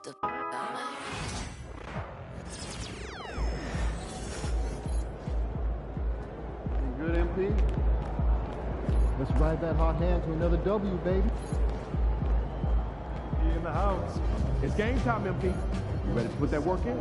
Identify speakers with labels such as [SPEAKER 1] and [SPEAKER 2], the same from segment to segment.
[SPEAKER 1] the f out of my head.
[SPEAKER 2] You good, MP? Let's ride that hot hand to another W, baby.
[SPEAKER 3] He in the house. It's game time, MP. You ready to put that work in?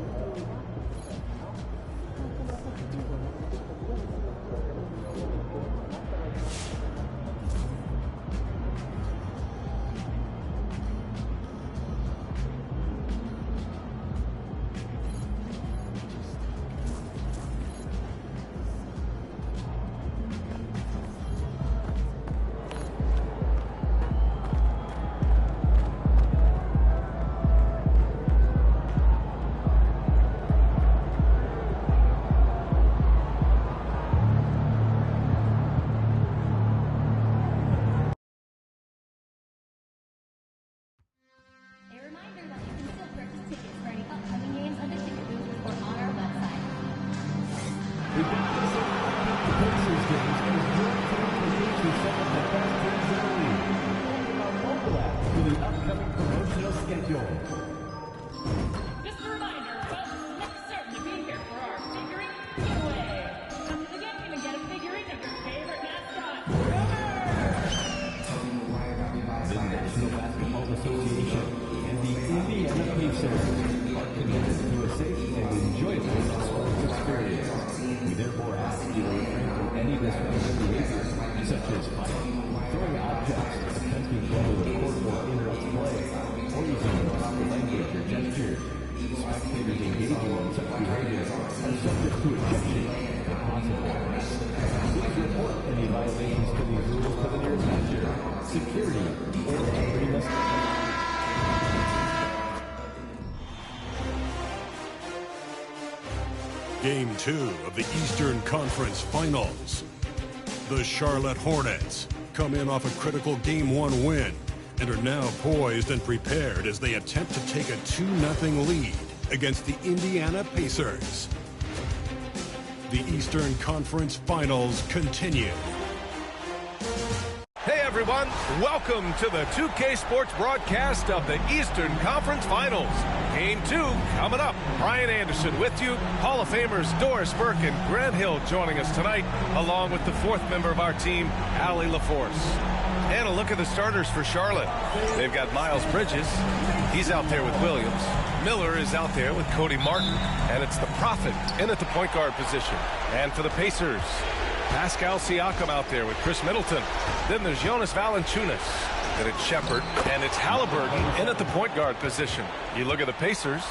[SPEAKER 4] Game 2 of the Eastern Conference Finals. The Charlotte Hornets come in off a critical Game 1 win and are now poised and prepared as they attempt to take a 2-0 lead against the Indiana Pacers. The Eastern Conference Finals continue.
[SPEAKER 5] Hey everyone, welcome to the 2K Sports broadcast of the Eastern Conference Finals. Game 2 coming up. Brian Anderson with you, Hall of Famers Doris Burke and Grant Hill joining us tonight, along with the fourth member of our team, Allie LaForce. And a look at the starters for Charlotte. They've got Miles Bridges. He's out there with Williams. Miller is out there with Cody Martin. And it's the Prophet in at the point guard position. And for the Pacers, Pascal Siakam out there with Chris Middleton. Then there's Jonas Valanciunas. Then it's Shepard. And it's Halliburton in at the point guard position. You look at the Pacers.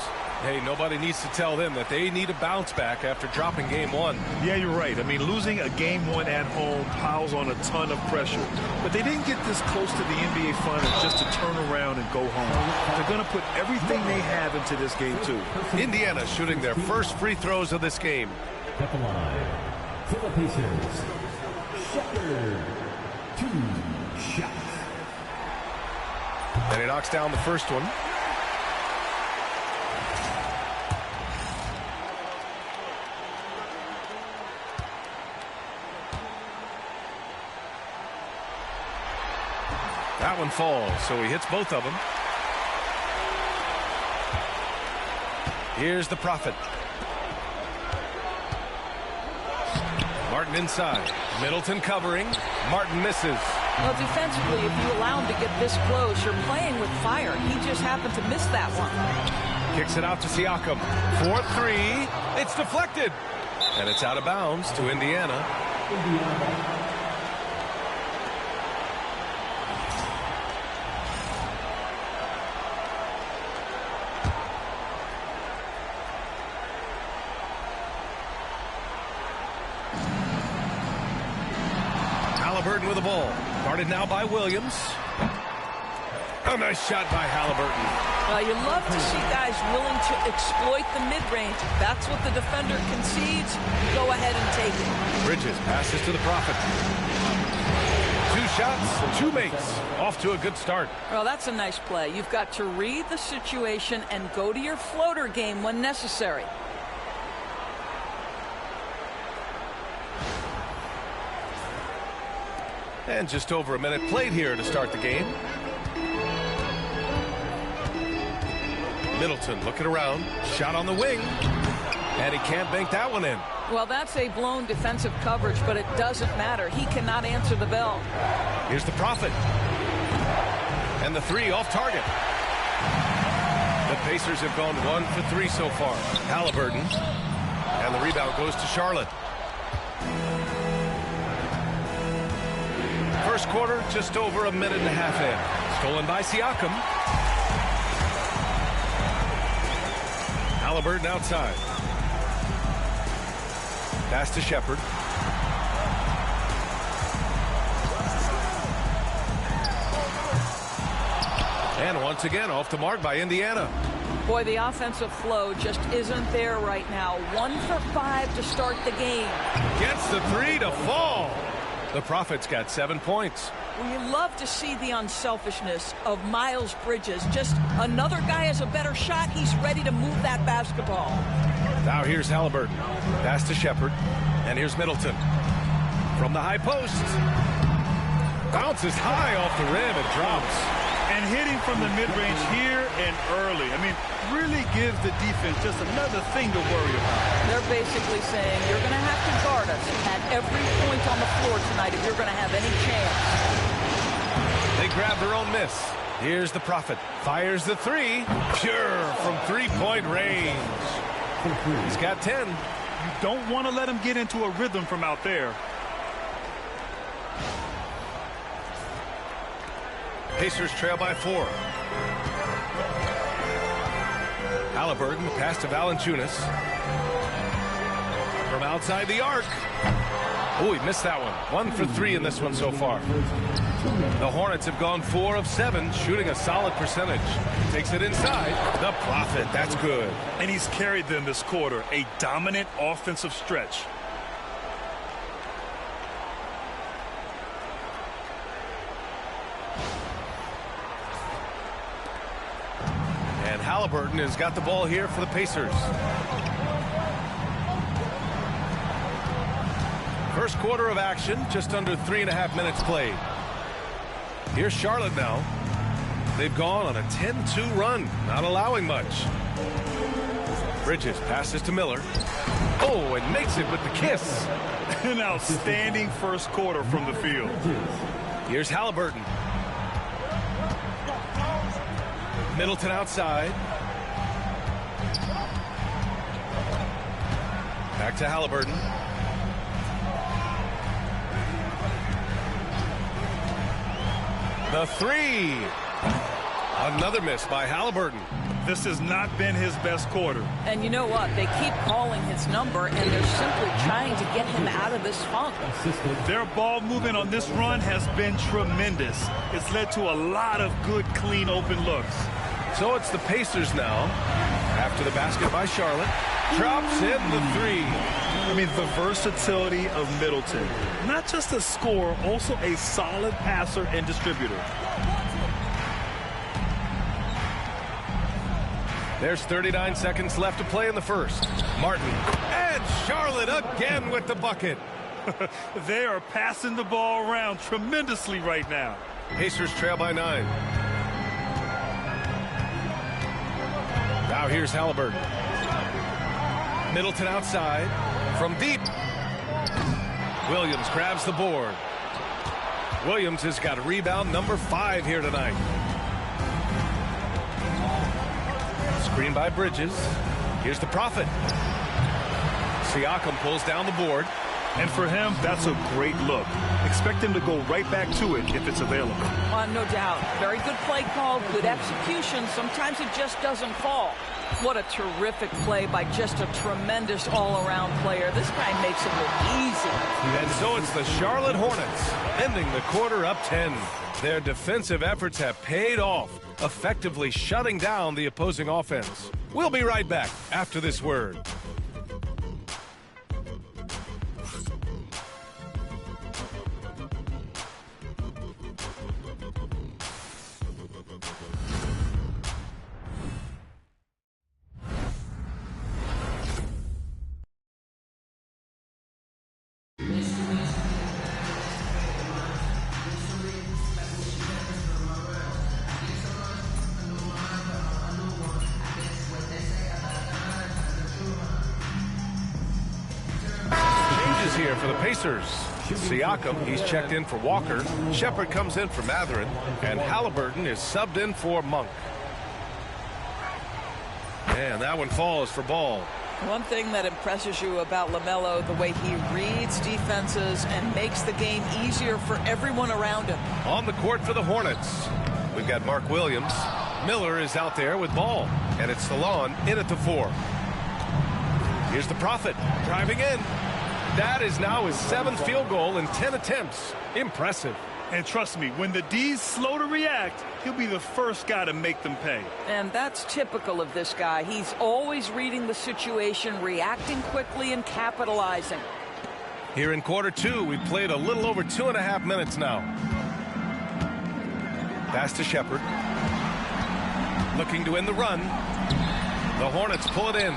[SPEAKER 5] Hey, nobody needs to tell them that they need a bounce back after dropping Game 1.
[SPEAKER 6] Yeah, you're right. I mean, losing a Game 1 at home piles on a ton of pressure. But they didn't get this close to the NBA Finals just to turn around and go home. They're going to put everything they have into this Game 2.
[SPEAKER 5] Indiana shooting their first free throws of this game.
[SPEAKER 7] At the line, for the Pacers, Shepard, 2 shots.
[SPEAKER 5] And he knocks down the first one. That one falls, so he hits both of them. Here's the Prophet. Martin inside. Middleton covering. Martin misses.
[SPEAKER 8] Well, defensively, if you allow him to get this close, you're playing with fire. He just happened to miss that one.
[SPEAKER 5] Kicks it out to Siakam. 4-3. It's deflected. And it's out of bounds to Indiana. Halliburton with the ball. Guarded now by Williams. A nice shot by Halliburton.
[SPEAKER 8] You love to see guys willing to exploit the mid-range. If that's what the defender concedes, go ahead and take it.
[SPEAKER 5] Bridges passes to the Prophet. 2 shots, 2 makes. Off to a good start.
[SPEAKER 8] Well, that's a nice play. You've got to read the situation and go to your floater game when necessary.
[SPEAKER 5] And just over a minute played here to start the game. Middleton looking around. Shot on the wing. And he can't bank that one in.
[SPEAKER 8] Well, that's a blown defensive coverage, but it doesn't matter. He cannot answer the bell.
[SPEAKER 5] Here's the Prophet. And the three off target. The Pacers have gone 1 for 3 so far. Halliburton. And the rebound goes to Charlotte. First quarter, just over a minute and a half in. Stolen by Siakam. Halliburton outside. Pass to Shepherd. And once again, off the mark by Indiana.
[SPEAKER 8] Boy, the offensive flow just isn't there right now. 1 for 5 to start the game.
[SPEAKER 5] Gets the three to fall. The Prophet's got 7 points.
[SPEAKER 8] Well, you love to see the unselfishness of Miles Bridges. Just another guy has a better shot. He's ready to move that basketball.
[SPEAKER 5] Now here's Halliburton. Pass to Shepherd. And here's Middleton. From the high post. Bounces high off the rim and drops.
[SPEAKER 6] And hitting from the mid-range here and early. I mean, really gives the defense just another thing to worry about.
[SPEAKER 8] They're basically saying you're going to have to guard us at every point on the floor tonight if you're going to have any chance.
[SPEAKER 5] They grab their own miss. Here's the Prophet. Fires the three. Pure from three-point range. He's got 10.
[SPEAKER 6] You don't want to let him get into a rhythm from out there.
[SPEAKER 5] Pacers trail by 4. Halliburton, pass to Valanciunas. From outside the arc. Oh, he missed that one. 1 for 3 in this one so far. The Hornets have gone 4 of 7, shooting a solid percentage. Takes it inside. The Prophet, that's good.
[SPEAKER 6] And he's carried them this quarter. A dominant offensive stretch.
[SPEAKER 5] And Halliburton has got the ball here for the Pacers. First quarter of action, just under 3.5 minutes played. Here's Charlotte now. They've gone on a 10-2 run, not allowing much. Bridges passes to Miller. Oh, and makes it with the kiss.
[SPEAKER 6] An outstanding first quarter from the field.
[SPEAKER 5] Here's Halliburton. Middleton outside. Back to Halliburton. The three. Another miss by Halliburton.
[SPEAKER 6] This has not been his best quarter.
[SPEAKER 8] And you know what? They keep calling his number, and they're simply trying to get him out of this funk.
[SPEAKER 6] Their ball movement on this run has been tremendous. It's led to a lot of good, clean, open looks.
[SPEAKER 5] So it's the Pacers now. After the basket by Charlotte. Drops in the three.
[SPEAKER 6] I mean, the versatility of Middleton. Not just a scorer, also a solid passer and distributor.
[SPEAKER 5] There's 39 seconds left to play in the first. Martin. And Charlotte again with the bucket.
[SPEAKER 6] They are passing the ball around tremendously right now.
[SPEAKER 5] Pacers trail by 9. Now here's Halliburton. Middleton outside. From deep. Williams grabs the board. Williams has got rebound number 5 here tonight. Screen by Bridges. Here's the Prophet. Siakam pulls down the board.
[SPEAKER 6] And for him, that's a great look. Expect him to go right back to it if it's available.
[SPEAKER 8] No doubt. Very good play call, good execution. Sometimes it just doesn't fall. What a terrific play by just a tremendous all-around player. This guy makes it look easy.
[SPEAKER 5] And so it's the Charlotte Hornets ending the quarter up 10. Their defensive efforts have paid off, effectively shutting down the opposing offense. We'll be right back after this word. here for the Pacers. Siakam, he's checked in for Walker. Shepard comes in for Matherin. And Halliburton is subbed in for Monk. And that one falls for Ball.
[SPEAKER 8] One thing that impresses you about LaMelo, the way he reads defenses and makes the game easier for everyone around him.
[SPEAKER 5] On the court for the Hornets, we've got Mark Williams. Miller is out there with Ball. And it's Salon in at the 4. Here's the Prophet driving in. That is now his 7th field goal in 10 attempts. Impressive.
[SPEAKER 6] And trust me, when the D's slow to react, he'll be the first guy to make them pay.
[SPEAKER 8] And that's typical of this guy. He's always reading the situation, reacting quickly, and capitalizing.
[SPEAKER 5] Here in quarter 2, we've played a little over 2.5 minutes now. Pass to Shepard. Looking to win the run. The Hornets pull it in.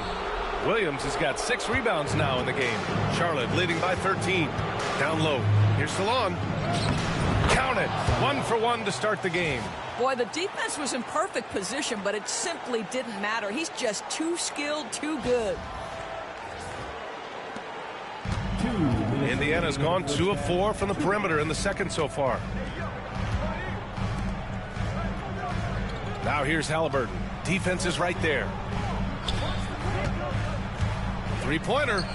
[SPEAKER 5] Williams has got 6 rebounds now in the game. Charlotte leading by 13. Down low. Here's Salon. Count it. 1 for 1 to start the game.
[SPEAKER 8] Boy, the defense was in perfect position, but it simply didn't matter. He's just too skilled, too good.
[SPEAKER 5] Indiana's gone 2 of 4 from the perimeter in the second so far. Now here's Halliburton. Defense is right there. Three-pointer.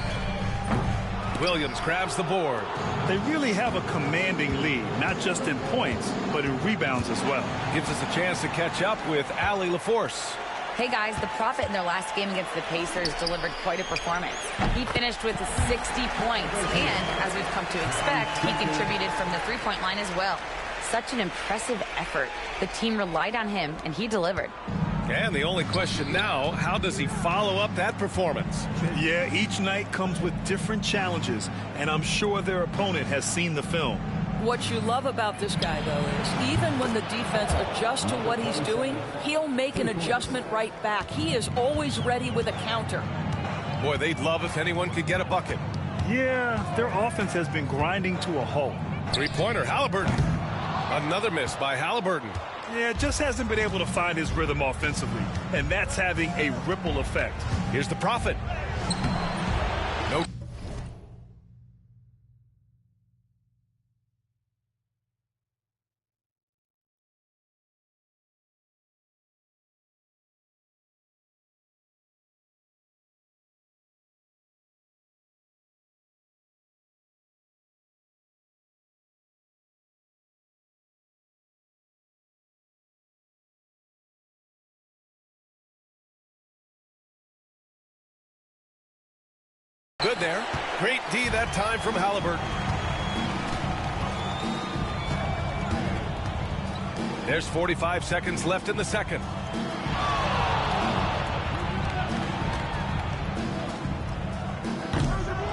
[SPEAKER 5] Williams grabs the board.
[SPEAKER 6] They really have a commanding lead, not just in points, but in rebounds as well.
[SPEAKER 5] Gives us a chance to catch up with Allie LaForce.
[SPEAKER 9] Hey guys, the Prophet in their last game against the Pacers delivered quite a performance. He finished with 60 points, and as we've come to expect, he contributed from the three-point line as well. Such an impressive effort. The team relied on him, and he delivered.
[SPEAKER 5] And the only question now, how does he follow up that performance?
[SPEAKER 6] Yeah, each night comes with different challenges, and I'm sure their opponent has seen the film.
[SPEAKER 8] What you love about this guy, though, is even when the defense adjusts to what he's doing, he'll make an adjustment right back. He is always ready with a counter.
[SPEAKER 5] Boy, they'd love if anyone could get a bucket.
[SPEAKER 6] Yeah, their offense has been grinding to a halt.
[SPEAKER 5] Three-pointer, Halliburton. Another miss by Halliburton.
[SPEAKER 6] Yeah, just hasn't been able to find his rhythm offensively, and that's having a ripple effect.
[SPEAKER 5] Here's the Prophet. No. Good there. Great D that time from Halliburton. There's 45 seconds left in the second.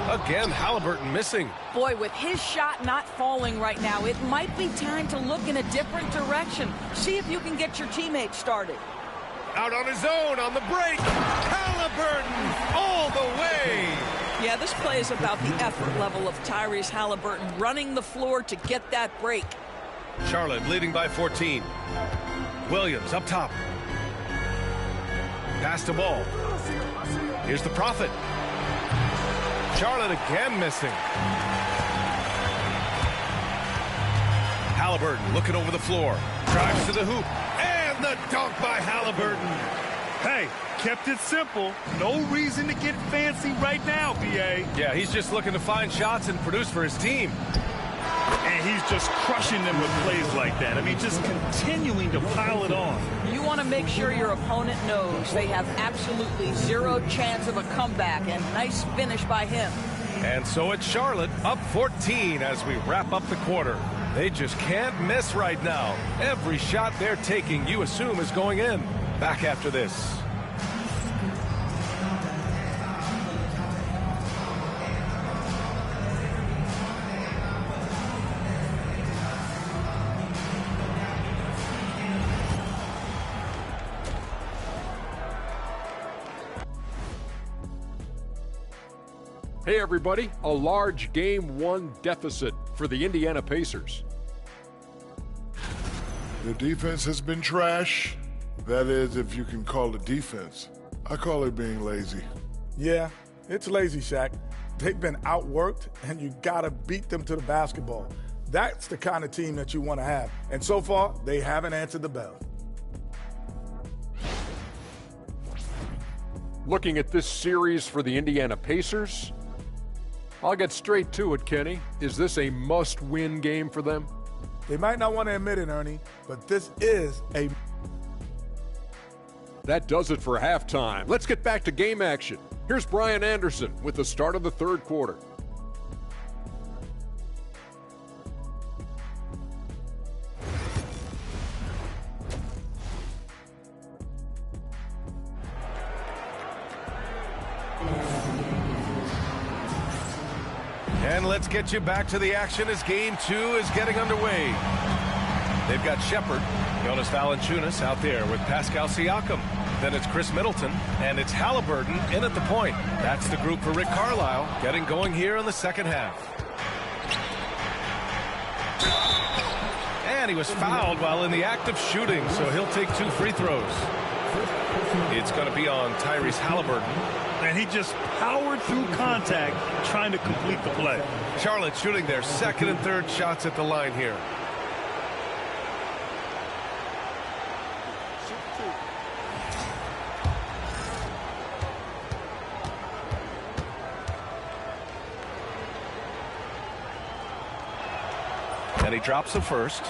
[SPEAKER 5] Again, Halliburton missing.
[SPEAKER 8] Boy, with his shot not falling right now, it might be time to look in a different direction. See if you can get your teammates started.
[SPEAKER 5] Out on his own on the break. Halliburton all the way.
[SPEAKER 8] Yeah, this play is about the effort level of Tyrese Halliburton running the floor to get that break.
[SPEAKER 5] Charlotte leading by 14. Williams up top. Pass to Ball. Here's the Prophet. Charlotte again missing. Halliburton looking over the floor. Drives to the hoop. And the dunk by Halliburton.
[SPEAKER 6] Hey, kept it simple. No reason to get fancy right now, B.A.
[SPEAKER 5] Yeah, he's just looking to find shots and produce for his team.
[SPEAKER 6] And he's just crushing them with plays like that. I mean, just continuing to pile it on.
[SPEAKER 8] You want to make sure your opponent knows they have absolutely zero chance of a comeback, and nice finish by him.
[SPEAKER 5] And so it's Charlotte up 14 as we wrap up the quarter. They just can't miss right now. Every shot they're taking, you assume, is going in. Back after this.
[SPEAKER 10] Hey everybody, a large Game 1 deficit for the Indiana Pacers.
[SPEAKER 11] The defense has been trash. That is, if you can call it defense. I call it being lazy.
[SPEAKER 12] Yeah, it's lazy, Shaq. They've been outworked, and you got to beat them to the basketball. That's the kind of team that you want to have. And so far, they haven't answered the bell.
[SPEAKER 10] Looking at this series for the Indiana Pacers, I'll get straight to it, Kenny. Is this a must-win game for them?
[SPEAKER 12] They might not want to admit it, Ernie, but this is a...
[SPEAKER 10] That does it for halftime. Let's get back to game action. Here's Brian Anderson with the start of the third quarter.
[SPEAKER 5] And let's get you back to the action as game 2 is getting underway. They've got Shepard, Jonas Valanciunas out there with Pascal Siakam. Then it's Chris Middleton, and it's Halliburton in at the point. That's the group for Rick Carlisle, getting going here in the second half. And he was fouled while in the act of shooting, so he'll take 2 free throws. It's going to be on Tyrese Halliburton.
[SPEAKER 6] And he just powered through contact trying to complete the play.
[SPEAKER 5] Charlotte shooting their second and third shots at the line here. And he drops the first.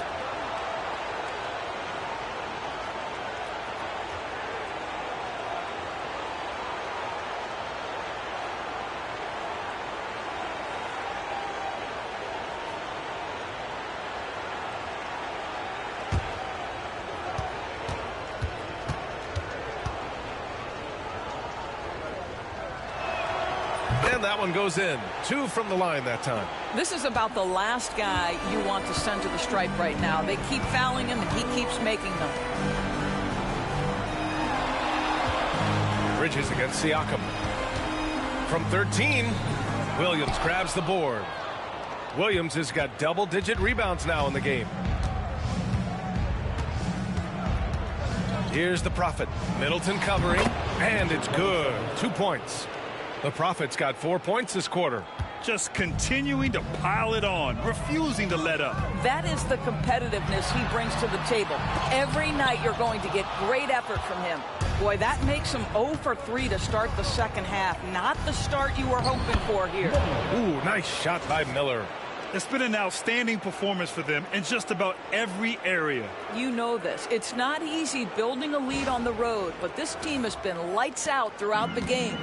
[SPEAKER 5] And that one goes in. 2 from the line that time.
[SPEAKER 8] This is about the last guy you want to send to the stripe right now. They keep fouling him, and he keeps making them.
[SPEAKER 5] Bridges against Siakam. From 13, Williams grabs the board. Williams has got double-digit rebounds now in the game. Here's the Prophet. Middleton covering, and it's good. 2 points. The Prophet's got 4 points this quarter.
[SPEAKER 6] Just continuing to pile it on, refusing to let up.
[SPEAKER 8] That is the competitiveness he brings to the table. Every night you're going to get great effort from him. Boy, that makes him 0 for 3 to start the second half. Not the start you were hoping for here.
[SPEAKER 5] Ooh, nice shot by Miller.
[SPEAKER 6] It's been an outstanding performance for them in just about every area.
[SPEAKER 8] You know this. It's not easy building a lead on the road, but this team has been lights out throughout the game.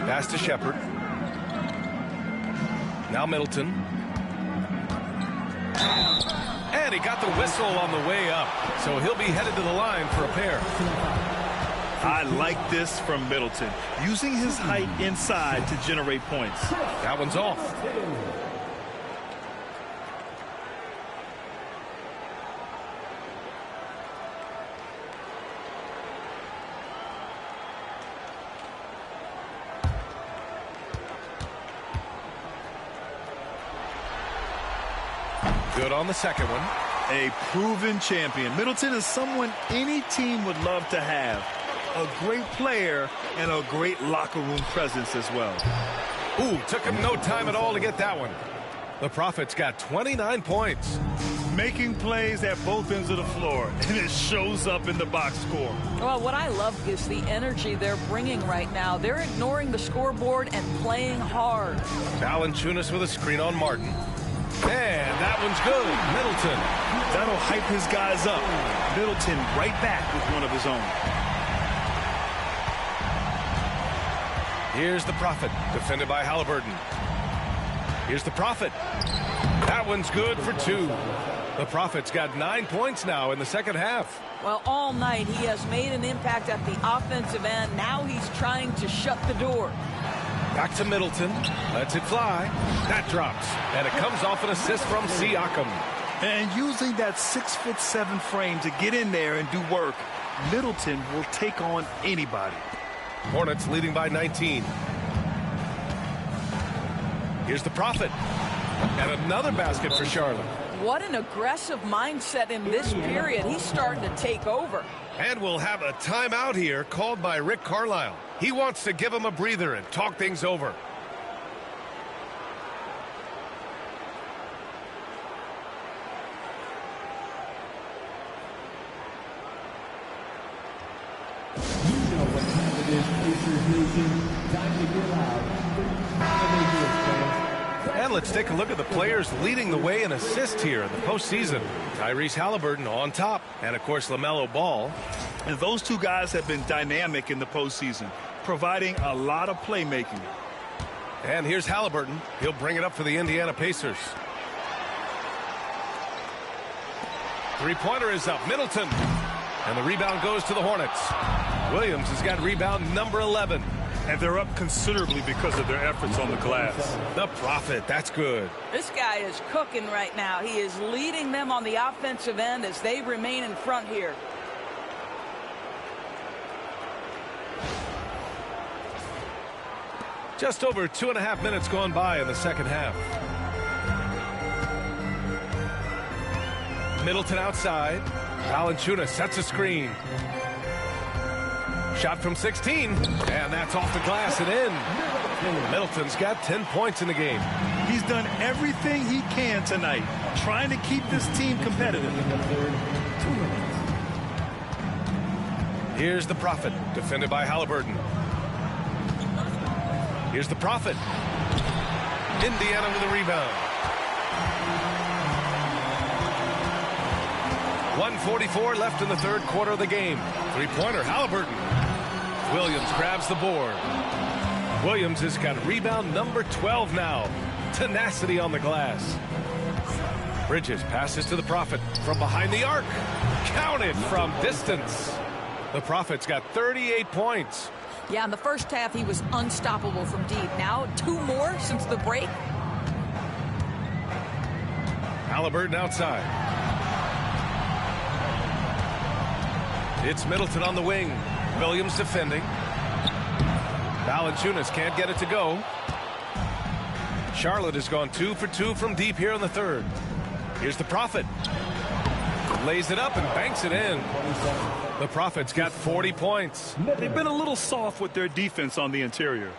[SPEAKER 5] Pass to Shepard. Now Middleton. And he got the whistle on the way up, so he'll be headed to the line for a pair.
[SPEAKER 6] I like this from Middleton, using his height inside to generate points.
[SPEAKER 5] That one's off. Good on the second one.
[SPEAKER 6] A proven champion. Middleton is someone any team would love to have. A great player and a great locker room presence as well.
[SPEAKER 5] Ooh, took him no time at all to get that one. The Prophet's got 29 points.
[SPEAKER 6] Making plays at both ends of the floor, and it shows up in the box score.
[SPEAKER 8] Well, what I love is the energy they're bringing right now. They're ignoring the scoreboard and playing hard.
[SPEAKER 5] Valanciunas with a screen on Martin. And that one's good. Middleton.
[SPEAKER 6] That'll hype his guys up. Middleton right back with one of his own.
[SPEAKER 5] Here's the Prophet, defended by Halliburton. Here's the Prophet. That one's good for 2. The Prophet's got 9 points now in the second half.
[SPEAKER 8] Well, all night he has made an impact at the offensive end. Now he's trying to shut the door.
[SPEAKER 5] Back to Middleton. Lets it fly. That drops. And it comes off an assist from Siakam.
[SPEAKER 6] And using that 6'7" frame to get in there and do work, Middleton will take on anybody.
[SPEAKER 5] Hornets leading by 19. Here's the Prophet. And another basket for Charlotte.
[SPEAKER 8] What an aggressive mindset in this period. He's starting to take over.
[SPEAKER 5] And we'll have a timeout here called by Rick Carlisle. He wants to give him a breather and talk things over. And let's take a look at the players leading the way in assists here in the postseason. Tyrese Halliburton on top, and of course LaMelo Ball.
[SPEAKER 6] And those two guys have been dynamic in the postseason, providing a lot of playmaking.
[SPEAKER 5] And here's Halliburton. He'll bring it up for the Indiana Pacers. Three-pointer is up. Middleton. And the rebound goes to the Hornets. Williams has got rebound number 11.
[SPEAKER 6] And they're up considerably because of their efforts on the glass.
[SPEAKER 5] The Prophet, that's good.
[SPEAKER 8] This guy is cooking right now. He is leading them on the offensive end as they remain in front here.
[SPEAKER 5] Just over 2.5 minutes gone by in the second half. Middleton outside. Valanciunas sets a screen. Shot from 16, and that's off the glass and in. Middleton's got 10 points in the game.
[SPEAKER 6] He's done everything he can tonight, trying to keep this team competitive.
[SPEAKER 5] Here's the Prophet, defended by Halliburton. Here's the Prophet. Indiana with a rebound. 1:44 left in the third quarter of the game. Three-pointer, Halliburton. Williams grabs the board. Williams has got rebound number 12 now. Tenacity on the glass. Bridges passes to the Prophet from behind the arc. Counted from distance. The Prophet's got 38 points.
[SPEAKER 8] Yeah, in the first half, he was unstoppable from deep. Now, 2 more since the break.
[SPEAKER 5] Halliburton outside. It's Middleton on the wing. Williams defending. Valanciunas can't get it to go. Charlotte has gone 2 for 2 from deep here in the third. Here's the Prophet. Lays it up and banks it in. The Prophet's got 40 points.
[SPEAKER 6] They've been a little soft with their defense on the interior.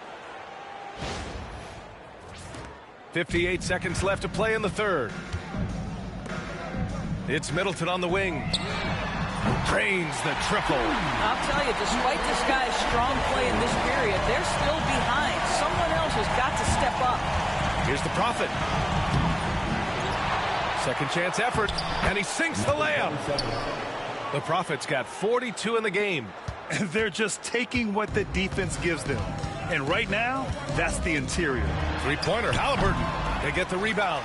[SPEAKER 5] 58 seconds left to play in the third. It's Middleton on the wing. Drains the triple.
[SPEAKER 8] I'll tell you, despite this guy's strong play in this period, they're still behind. Someone else has got to step up.
[SPEAKER 5] Here's the Prophet. Second chance effort, and he sinks the layup. The Prophet's got 42 in the game.
[SPEAKER 6] And they're just taking what the defense gives them. And right now, that's the interior.
[SPEAKER 5] Three-pointer, Halliburton. They get the rebound.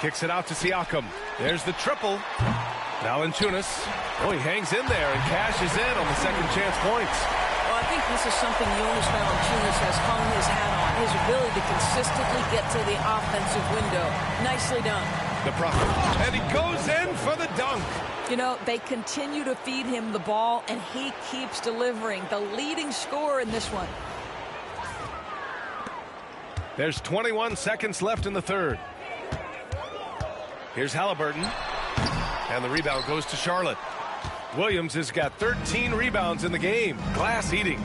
[SPEAKER 5] Kicks it out to Siakam. There's the triple. Valanciunas. Oh, he hangs in there and cashes in on the second chance points.
[SPEAKER 8] Well, I think this is something Jonas Valanciunas has hung his hat on, his ability to consistently get to the offensive window. Nicely done.
[SPEAKER 5] The Prophet. And he goes in for the dunk.
[SPEAKER 8] You know, they continue to feed him the ball, and he keeps delivering. The leading scorer in this one.
[SPEAKER 5] There's 21 seconds left in the third. Here's Halliburton. And the rebound goes to Charlotte. Williams has got 13 rebounds in the game. Glass eating.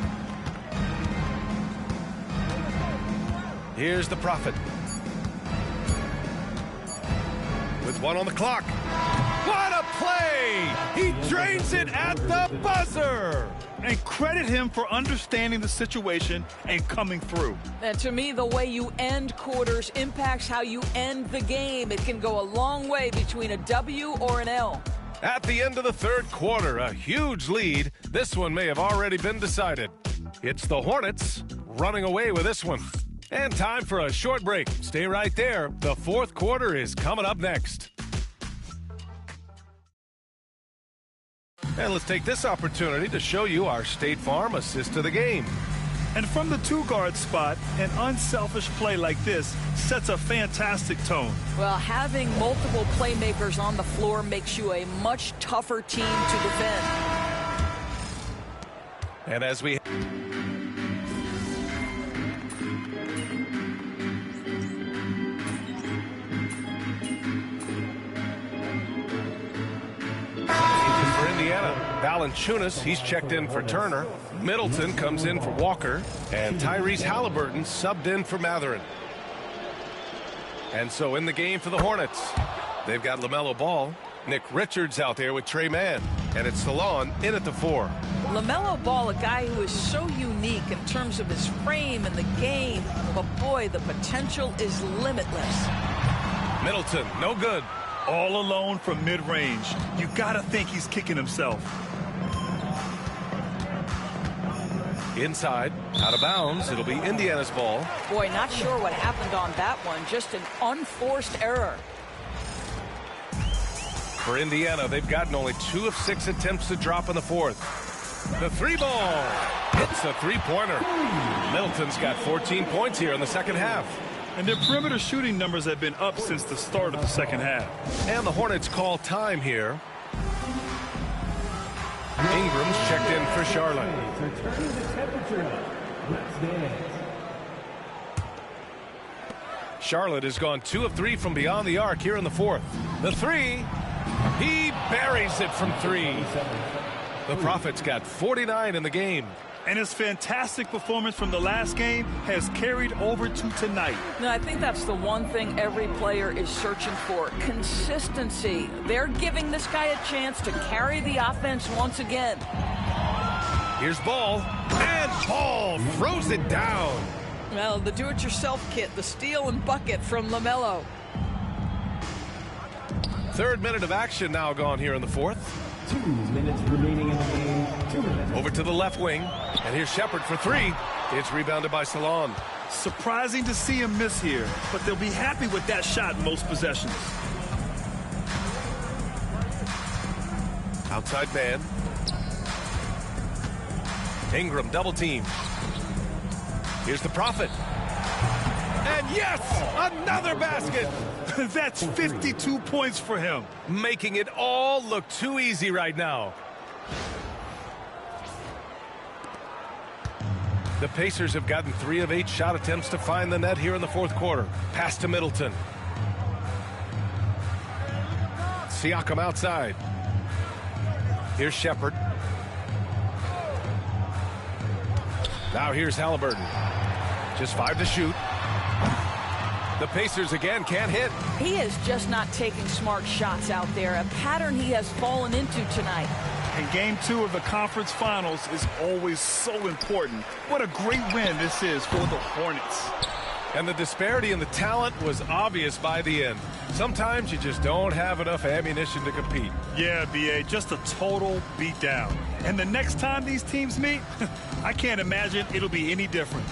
[SPEAKER 5] Here's the Prophet. With 1 on the clock. What a play! He drains it at the buzzer!
[SPEAKER 6] And credit him for understanding the situation and coming through.
[SPEAKER 8] And to me, the way you end quarters impacts how you end the game. It can go a long way between a W or an L.
[SPEAKER 5] At the end of the third quarter, a huge lead. This one may have already been decided. It's the Hornets running away with this one. And time for a short break. Stay right there. The fourth quarter is coming up next. And let's take this opportunity to show you our State Farm assist to the game.
[SPEAKER 6] And from the two-guard spot, an unselfish play like this sets a fantastic tone.
[SPEAKER 8] Well, having multiple playmakers on the floor makes you a much tougher team to defend.
[SPEAKER 5] And as we... Valanciunas, he's checked in for Turner. Middleton comes in for Walker. And Tyrese Halliburton subbed in for Mathurin. And so in the game for the Hornets, they've got LaMelo Ball. Nick Richards out there with Trey Mann. And it's Salon in at the 4.
[SPEAKER 8] LaMelo Ball, a guy who is so unique in terms of his frame and the game. But boy, the potential is limitless.
[SPEAKER 5] Middleton, no good.
[SPEAKER 6] All alone from mid-range. You got to think he's kicking himself.
[SPEAKER 5] Inside, out of bounds. It'll be Indiana's ball.
[SPEAKER 8] Boy, not sure what happened on that one. Just an unforced error.
[SPEAKER 5] For Indiana, they've gotten only 2 of 6 attempts to drop in the 4th. The 3-ball hits a 3-pointer. Middleton's got 14 points here in the second half.
[SPEAKER 6] And their perimeter shooting numbers have been up since the start of the second half.
[SPEAKER 5] And the Hornets call time here. Ingram's checked in for Charlotte. Charlotte has gone 2 of 3 from beyond the arc here in the 4th. The 3, he buries it from 3. The Prophet's got 49 in the game.
[SPEAKER 6] And his fantastic performance from the last game has carried over to tonight.
[SPEAKER 8] No, I think that's the one thing every player is searching for. Consistency. They're giving this guy a chance to carry the offense once again.
[SPEAKER 5] Here's Ball. And Ball throws it down.
[SPEAKER 8] Well, the do-it-yourself kit, the steal and bucket from LaMelo.
[SPEAKER 5] 3rd minute of action now gone here in the 4th.
[SPEAKER 7] 2 minutes remaining in the game. 2 minutes.
[SPEAKER 5] Over to the left wing. And here's Shepard for 3. It's rebounded by Salon.
[SPEAKER 6] Surprising to see him miss here, but they'll be happy with that shot in most possessions.
[SPEAKER 5] Outside man. Ingram double team. Here's the Prophet. And yes, another basket.
[SPEAKER 6] That's 52 points for him.
[SPEAKER 5] Making it all look too easy right now. The Pacers have gotten 3 of 8 shot attempts to find the net here in the 4th quarter. Pass to Middleton. Siakam outside. Here's Shepard. Now here's Halliburton. Just 5 to shoot. The Pacers again can't hit.
[SPEAKER 8] He is just not taking smart shots out there, a pattern he has fallen into tonight.
[SPEAKER 6] And game 2 of the conference finals is always so important. What a great win this is for the Hornets.
[SPEAKER 5] And the disparity in the talent was obvious by the end. Sometimes you just don't have enough ammunition to compete.
[SPEAKER 6] Yeah, B.A., just a total beatdown. And the next time these teams meet, I can't imagine it'll be any different.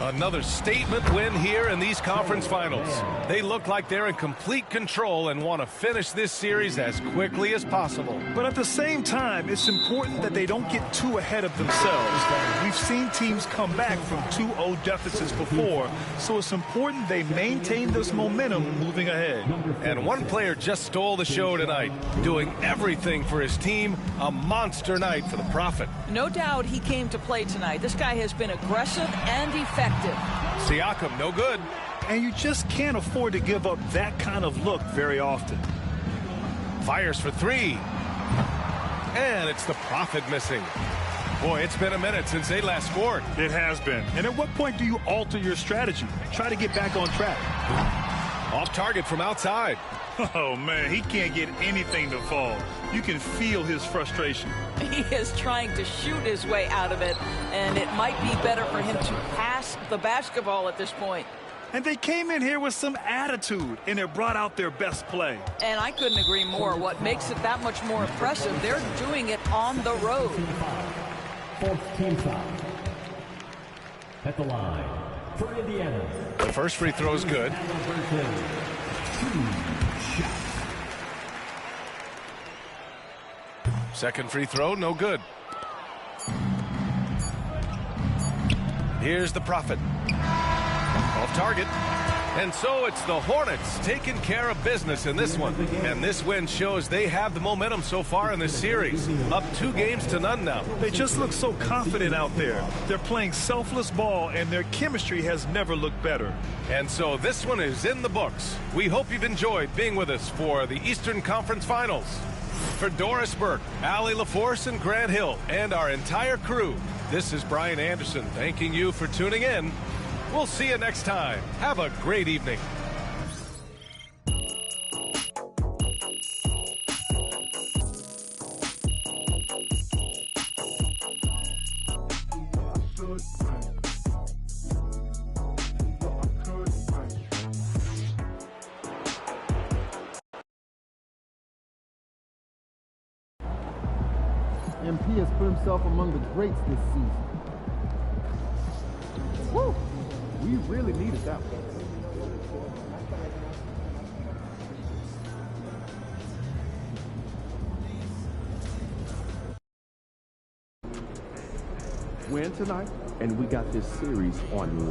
[SPEAKER 5] Another statement win here in these conference finals. They look like they're in complete control and want to finish this series as quickly as possible.
[SPEAKER 6] But at the same time, it's important that they don't get too ahead of themselves. We've seen teams come back from 2-0 deficits before, so it's important they maintain this momentum moving ahead.
[SPEAKER 5] And one player just stole the show tonight, doing everything for his team. A monster night for the Prophet.
[SPEAKER 8] No doubt he came to play tonight. This guy has been aggressive and effective.
[SPEAKER 5] Siakam, no good.
[SPEAKER 6] And you just can't afford to give up that kind of look very often.
[SPEAKER 5] Fires for 3. And it's the Prophet missing. Boy, it's been a minute since they last scored.
[SPEAKER 6] It has been. And at what point do you alter your strategy? Try to get back on track.
[SPEAKER 5] Off target from outside.
[SPEAKER 6] Oh, man, he can't get anything to fall. You can feel his frustration.
[SPEAKER 8] He is trying to shoot his way out of it, and it might be better for him to pass the basketball at this point.
[SPEAKER 6] And they came in here with some attitude, and they brought out their best play.
[SPEAKER 8] And I couldn't agree more. What makes it that much more impressive, they're doing it on the road.
[SPEAKER 7] 4th team foul. At the line for Indiana.
[SPEAKER 5] The first free throw is good. Second free throw, no good. Here's the Prophet. Off target. And so it's the Hornets taking care of business in this one. And this win shows they have the momentum so far in this series. Up 2-0 now.
[SPEAKER 6] They just look so confident out there. They're playing selfless ball, and their chemistry has never looked better.
[SPEAKER 5] And so this one is in the books. We hope you've enjoyed being with us for the Eastern Conference Finals. For Doris Burke, Allie LaForce, and Grant Hill, and our entire crew, this is Brian Anderson thanking you for tuning in. We'll see you next time. Have a great evening.
[SPEAKER 2] MP has put himself among the greats this season.
[SPEAKER 3] Woo! We really needed that one. Win tonight, and we got this series on